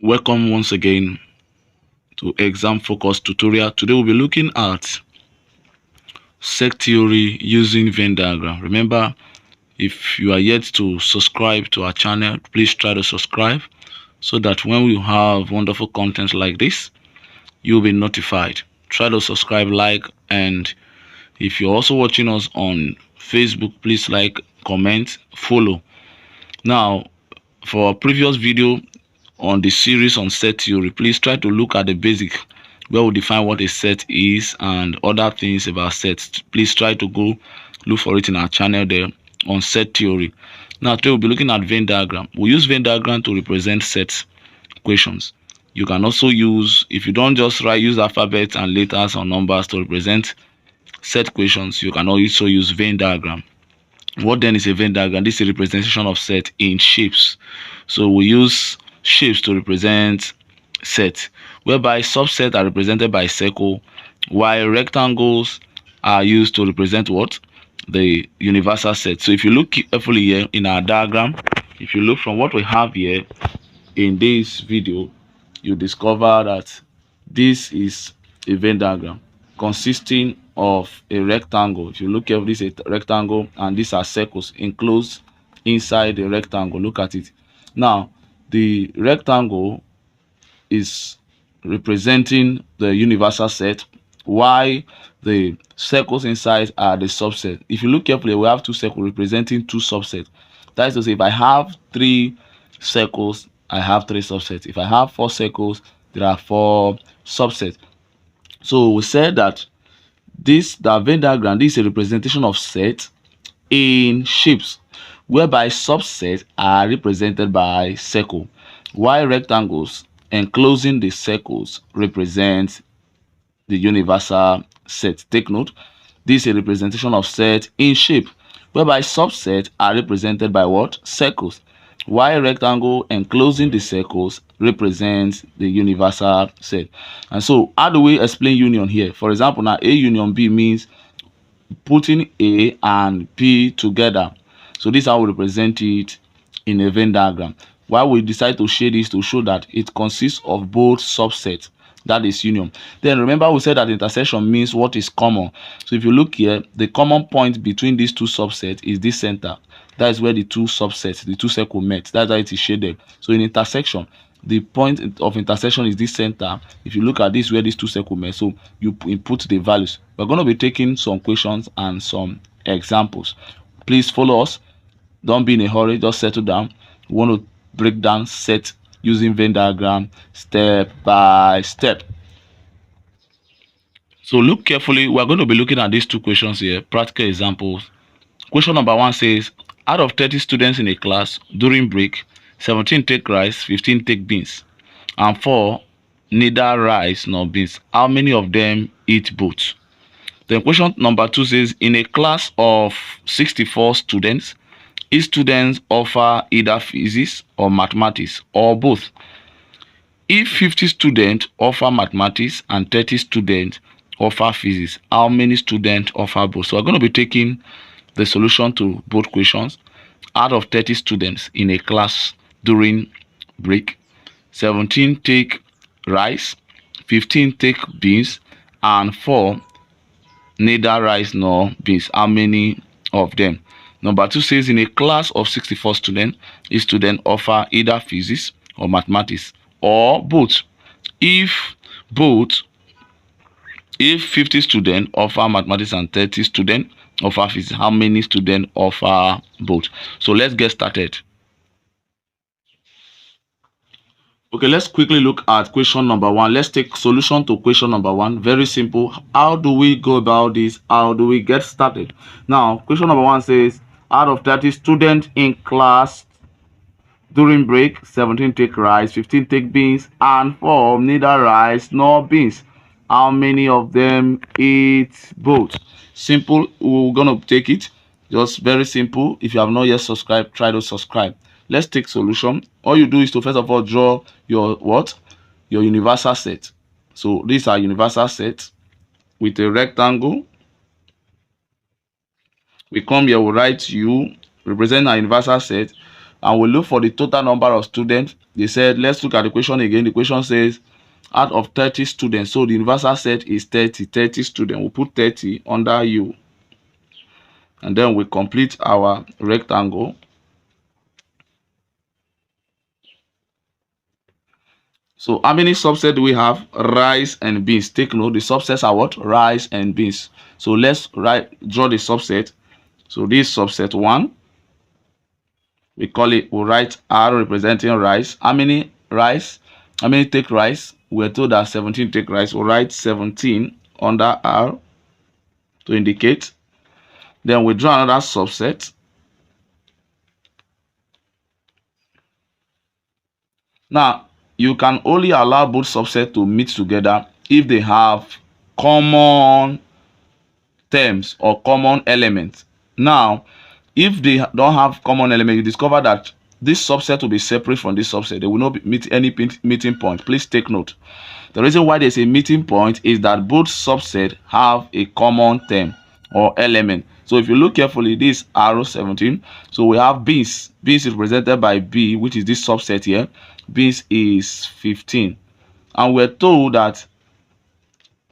Welcome once again to exam focus tutorial. Today we'll be looking at set theory using Venn diagram. Remember, if you are yet to subscribe to our channel, please try to subscribe so that when we have wonderful content like this, you'll be notified. Try to subscribe, like, and if you're also watching us on Facebook, please like, comment, follow. Now, for our previous video on the series on set theory, please try to look at the basic where we define what a set is and other things about sets. Please try to go look for it in our channel there on set theory. Now today we'll be looking at Venn diagram. We use Venn diagram to represent set equations. You can also use, if you don't just use alphabet and letters or numbers to represent set equations, you can also use Venn diagram. What then is a Venn diagram? This is a representation of set in shapes. So we use shapes to represent set, whereby subsets are represented by circle, while rectangles are used to represent what? The universal set. So if you look carefully here in our diagram, if you look from what we have here in this video, you discover that this is a Venn diagram consisting of a rectangle. If you look at this, a rectangle, and these are circles enclosed inside the rectangle. Look at it. Now, the rectangle is representing the universal set, while the circles inside are the subset. If you look carefully, we have two circles representing two subsets. That is to say, if I have three circles, I have three subsets. If I have four circles, there are four subsets. So we said that the Venn diagram, this is a representation of set in shapes, whereby subsets are represented by circle, while rectangles enclosing the circles represent the universal set. Take note, this is a representation of set in shape, whereby subsets are represented by what? Circles, while rectangle enclosing the circles represents the universal set. And so how do we explain union here? For example, now A union B means putting A and B together. So this is how we represent it in a Venn diagram. Why we decide to shade this to show that it consists of both subsets, that is union. Then remember we said that intersection means what is common. So if you look here, the common point between these two subsets is this center. That is where the two subsets, the two circles met. That's why it is shaded. So in intersection, the point of intersection is this center. If you look at this, where these two circles met, so you input the values. We're going to be taking some questions and some examples. Please follow us. Don't be in a hurry, just settle down. We want to break down set using Venn diagram step by step. So look carefully. We're going to be looking at these two questions here, practical examples. Question number 1 says, out of 30 students in a class during break, 17 take rice, 15 take beans, and 4 neither rice nor beans. How many of them eat both? Then question number 2 says, in a class of 64 students, each student offer either physics or mathematics or both. If 50 students offer mathematics and 30 students offer physics, how many students offer both? So we're going to be taking the solution to both questions. Out of 30 students in a class during break, 17 take rice, 15 take beans, and 4 neither rice nor beans. How many of them? Number 2 says, in a class of 64 students, each student offer either physics or mathematics or both. If 50 students offer mathematics and 30 students offer physics, how many students offer both? So let's get started. Okay, let's quickly look at question number 1. Let's take solution to question number 1. Very simple. How do we go about this? How do we get started? Now, question number 1 says, out of 30 students in class during break, 17 take rice, 15 take beans, and 4 neither rice nor beans. How many of them eat both? Simple. We're gonna take it just very simple. If you have not yet subscribed, try to subscribe. Let's take solution. All you do is to first of all draw your universal set. So these are universal sets with a rectangle. We come here, we write U, represent our universal set, and we look for the total number of students. They said, let's look at the question again. The question says, out of 30 students, so the universal set is 30 students. We'll put 30 under U, and then we complete our rectangle. So how many subsets do we have? Rice and beans. Take note, the subsets are what? Rice and beans. So let's draw the subset. So this subset 1, we call it, we'll write R representing rice. How many rice? How many take rice? We're told that 17 take rice. We'll write 17 under R to indicate. Then we draw another subset. Now, you can only allow both subsets to meet together if they have common terms or common elements. Now, if they don't have common element, you discover that this subset will be separate from this subset. They will not meet any meeting point. Please take note. The reason why there's a meeting point is that both subsets have a common term or element. So if you look carefully, this arrow 17. So we have beans. Beans is represented by B, which is this subset here. Beans is 15. And we're told that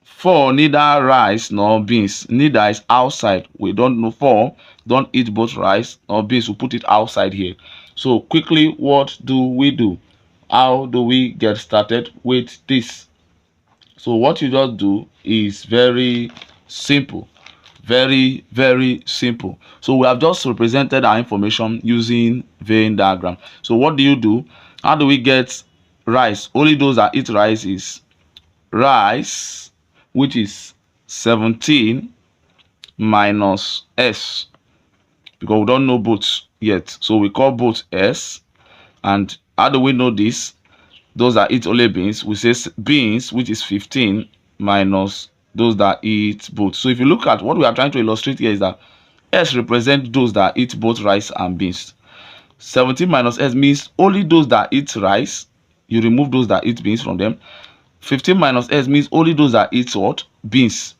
for neither rice nor beans, neither is outside. We don't know for don't eat both rice or beans. We put it outside here. So quickly, what do we do? How do we get started with this? So what you just do is very simple. Very, very simple. So we have just represented our information using Venn diagram. So what do you do? How do we get rice? Only those that eat rice is rice, which is 17 minus S, because we don't know both yet. So we call both S. And how do we know this? Those that eat only beans, we say beans, which is 15 minus those that eat both. So if you look at what we are trying to illustrate here is that S represents those that eat both rice and beans. 17 minus S means only those that eat rice. You remove those that eat beans from them. 15 minus S means only those that eat what? Beans.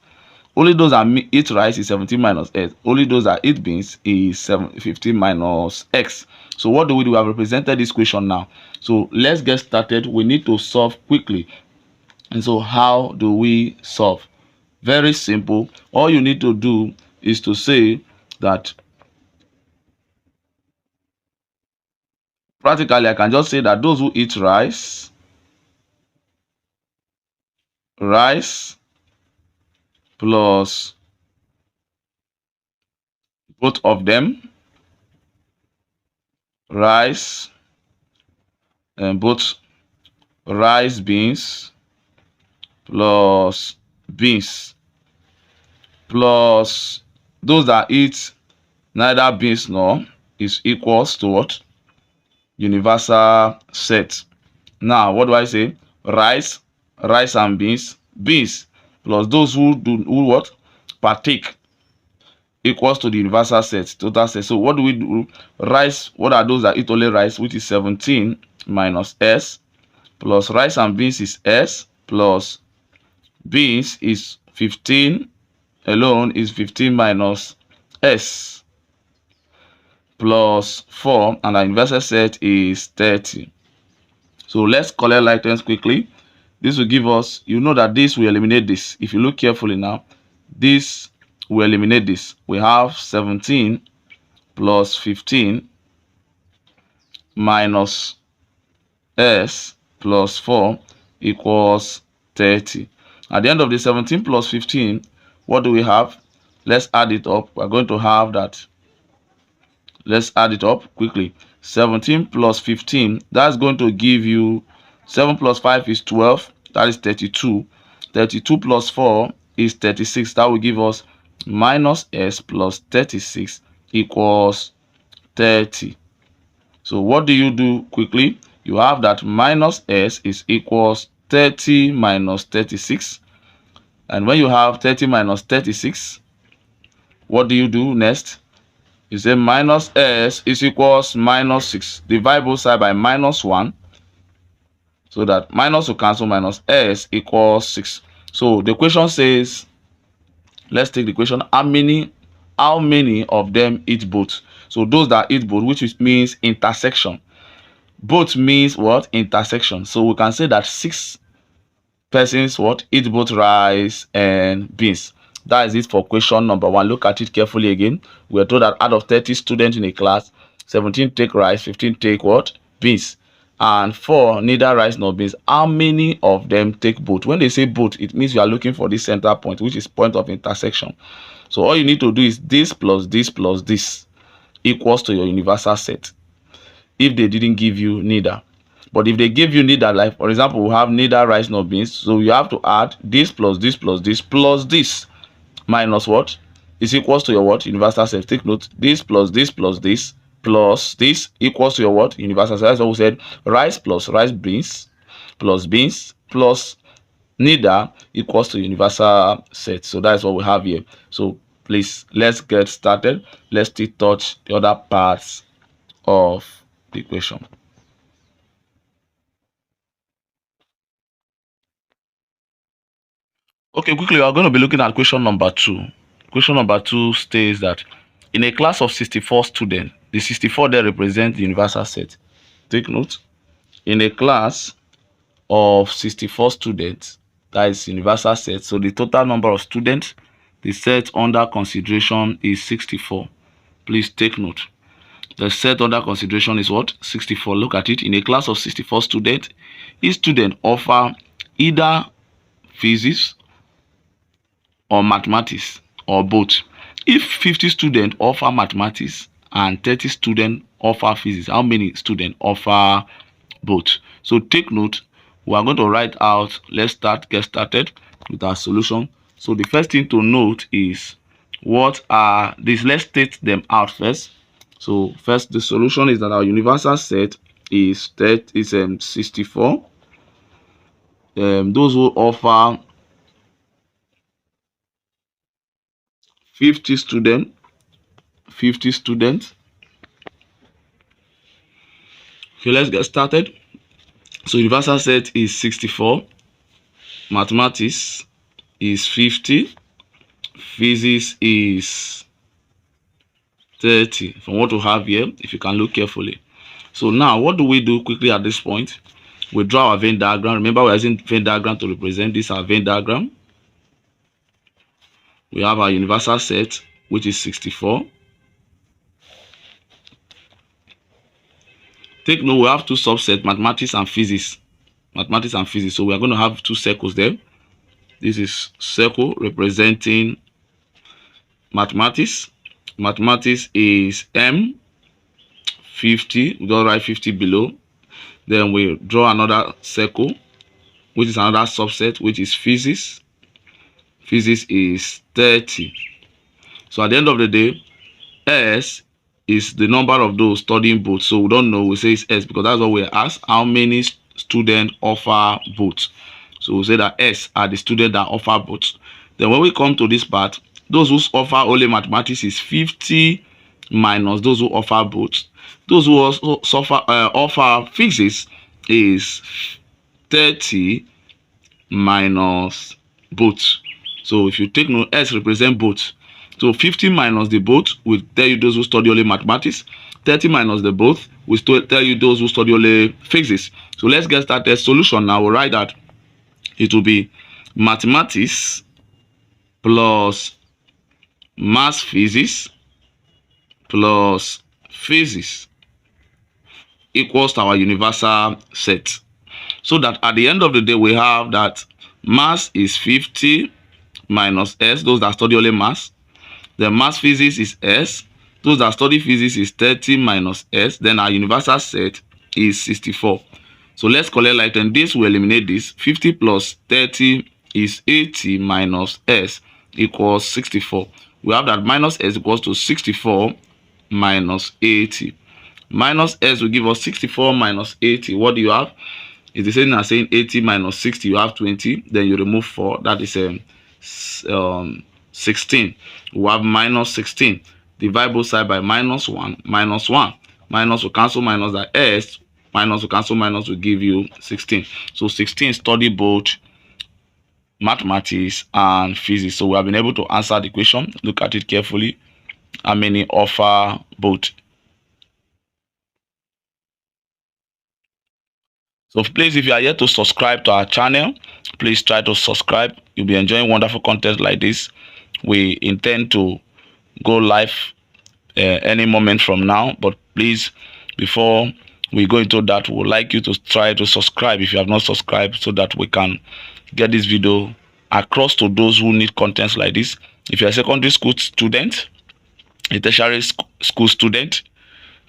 Only those that eat rice is 17 minus S. Only those that eat beans is 15 minus X. So what do? We have represented this question now. So let's get started. We need to solve quickly. And so how do we solve? Very simple. All you need to do is to say that practically I can just say that those who eat rice plus both of them, rice and both rice beans plus beans plus those that eat neither beans nor is equals to what? Universal set. Now what do I say? Rice and beans plus those who what? Partake equals to the universal set, total set. So what do we do? Rice, what are those that eat only rice, which is 17 minus S, plus rice and beans is S, plus beans is 15 alone is 15 minus S, plus 4, and our universal set is 30. So let's collect like terms quickly. This will give us, you know that this will eliminate this. If you look carefully now, this will eliminate this. We have 17 plus 15 minus S plus 4 equals 30. At the end of the 17 plus 15, what do we have? Let's add it up. We're going to have that. Let's add it up quickly. 17 plus 15, that's going to give you 7 plus 5 is 12. That is 32. 32 plus 4 is 36. That will give us minus S plus 36 equals 30. So what do you do quickly? You have that minus S is equals 30 minus 36. And when you have 30 minus 36, what do you do next? You say minus S is equals minus 6. Divide both sides by minus 1. So that minus will cancel, minus S equals 6. So the question says, let's take the question, how many of them eat both? So those that eat both, which means intersection. Both means what? Intersection. So we can say that 6 persons what? Eat both rice and beans. That is it for question number 1. Look at it carefully again. We are told that out of 30 students in a class, 17 take rice, 15 take what? Beans. And 4 neither rice nor beans. How many of them take both? When they say both, it means you are looking for this center point, which is point of intersection. So all you need to do is this plus this plus this equals to your universal set. If they didn't give you neither. But if they give you neither, like for example, we have neither rice nor beans, so you have to add this plus this plus this plus this minus what is equals to your what? Universal set. Take note, this plus this plus this plus this equals to your what? Universal set. That's what we said. Rice plus rice beans plus neither equals to universal set. So that's what we have here. So please, let's get started. Let's still touch the other parts of the equation. Okay, quickly, we are going to be looking at question number 2. Question number 2 states that in a class of 64 students, the 64 there represent the universal set. Take note, in a class of 64 students, that is universal set. So the total number of students, the set under consideration is 64. Please take note. The set under consideration is what? 64. Look at it. In a class of 64 students, each student offer either physics or mathematics or both. If 50 students offer mathematics and 30 students offer physics, how many students offer both? So take note, we are going to write out. Let's get started with our solution. So the first thing to note is what are these. Let's state them out first. So first, the solution is that our universal set is 64. Those who offer 50 students. Okay, let's get started. So universal set is 64, mathematics is 50, physics is 30 from what we have here, if you can look carefully. So now what do we do quickly at this point? We draw our Venn diagram. Remember, we're using Venn diagram to represent this, our Venn diagram. We have our universal set, which is 64. Take note, we have 2 subsets, mathematics and physics. So we are going to have 2 circles there. This is circle representing mathematics. Mathematics is M 50. We don't write 50 below. Then we draw another circle, which is another subset, which is physics. Physics is 30. So at the end of the day, S is the number of those studying both. So we don't know, we say it's S because that's what we asked. How many students offer both? So we say that S are the students that offer both. Then when we come to this part, those who offer only mathematics is 50 minus those who offer both. Those who also offer physics is 30 minus both. So if you take note, S represent both. So 50 minus the both will tell you those who study only mathematics. 30 minus the both will tell you those who study only physics. So let's get started. Solution now, we'll write that it will be mathematics plus math physics plus physics equals to our universal set. So that at the end of the day, we have that math is 50 minus S, those that study only math. The math physics is S, those that study physics is 30 minus S. Then our universal set is 64. So let's collect like, and this will eliminate this. 50 plus 30 is 80 minus S equals 64. We have that minus S equals to 64 minus 80. Minus S will give us 64 minus 80. What do you have? It's the same as saying 80 minus 60. You have 20. Then you remove 4. That is 16. We have minus 16. Divide both sides by minus 1. Minus 1. Minus will cancel minus that S. Minus will cancel minus will give you 16. So 16 study both mathematics and physics. So we have been able to answer the question. Look at it carefully. How many offer both? So please, if you are yet to subscribe to our channel, please try to subscribe. You'll be enjoying wonderful content like this. We intend to go live any moment from now, but please, before we go into that, we would like you to try to subscribe if you have not subscribed, so that we can get this video across to those who need contents like this. If you're a secondary school student, a tertiary school student,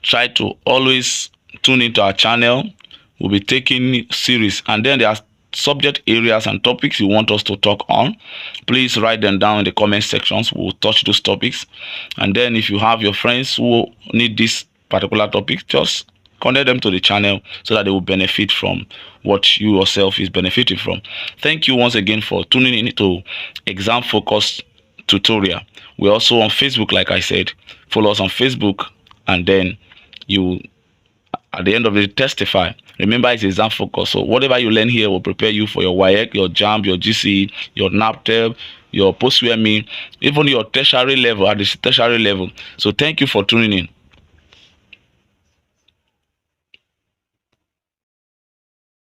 try to always tune into our channel. We'll be taking series, and then there are subject areas and topics you want us to talk on. Please write them down in the comment sections. We'll touch those topics. And then if you have your friends who need this particular topic, just connect them to the channel so that they will benefit from what you yourself is benefiting from. Thank you once again for tuning in to exam focused tutorial. We're also on Facebook, like I said. Follow us on Facebook, and then you, at the end of the day, testify. Remember, it's exam focus, so whatever you learn here will prepare you for your Waec, your Jamb, your GC, your Nabtech, your POSTUME, even your tertiary level, at the tertiary level. So thank you for tuning in.